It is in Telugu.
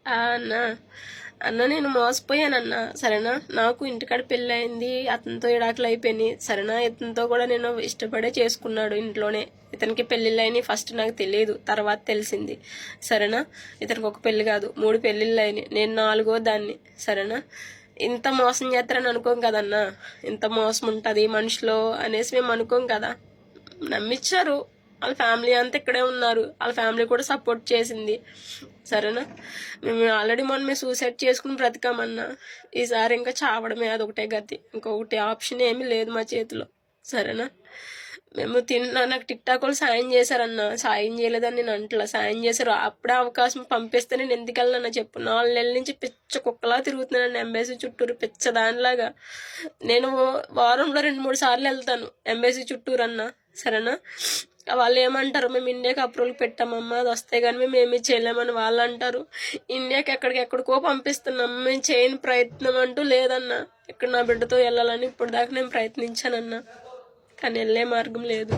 అన్న అన్న నేను మోసపోయానన్నా సరేనా. నాకు ఇంటికాడ పెళ్ళి అయింది, అతనితో ఇడాకులు అయిపోయినాయి సరేనా. ఇతనితో కూడా నేను ఇష్టపడే చేసుకున్నాడు ఇంట్లోనే. ఇతనికి పెళ్ళిళ్ళు అయినాయి ఫస్ట్ నాకు తెలియదు, తర్వాత తెలిసింది సరేనా. ఇతనికి ఒక పెళ్ళి కాదు 3 పెళ్ళిళ్ళు అయినాయి, నేను 4వ దాన్ని సరేనా. ఇంత మోసం చేస్తారని అనుకోం కదన్నా, ఇంత మోసం ఉంటుంది మనుషులో అనేసి మేము అనుకోం కదా. నమ్మించారు, వాళ్ళ ఫ్యామిలీ అంతా ఇక్కడే ఉన్నారు, వాళ్ళ ఫ్యామిలీ కూడా సపోర్ట్ చేసింది సరేనా. మేము ఆల్రెడీ మొన్న సూసైడ్ చేసుకుని బ్రతికామన్నా, ఈసారి ఇంకా చావడమే అదొకటే గతి, ఇంకొకటి ఆప్షన్ ఏమీ లేదు మా చేతిలో సరేనా. మేము నాకు టిక్ టాక్ వాళ్ళు సాయం చేశారన్నా, సాయం చేయలేదని నేను అంటలా, సాయం చేశారు. అప్పుడే అవకాశం పంపిస్తే నేను ఎందుకు వెళ్ళానన్నా చెప్పు. 4 నెలల నుంచి పిచ్చ కుక్కలా తిరుగుతున్నాను ఎంబసీ చుట్టూరు, పిచ్చ దానిలాగా. నేను వారంలో 2-3 సార్లు వెళ్తాను ఎంబసీ చుట్టూరు అన్నా సరేనా. వాళ్ళు ఏమంటారు, మేము ఇండియాకి అప్రూవల్ పెట్టామమ్మా, అది వస్తే కానీ మేము ఏమీ చేయలేమని వాళ్ళు అంటారు. ఇండియాకి ఎక్కడికో పంపిస్తున్నాం, మేము చేయని ప్రయత్నం అంటూ లేదన్నా. ఇక్కడ నా బిడ్డతో వెళ్ళాలని ఇప్పుడు దాకా నేను ప్రయత్నించానన్నా, కానీ వెళ్ళే మార్గం లేదు.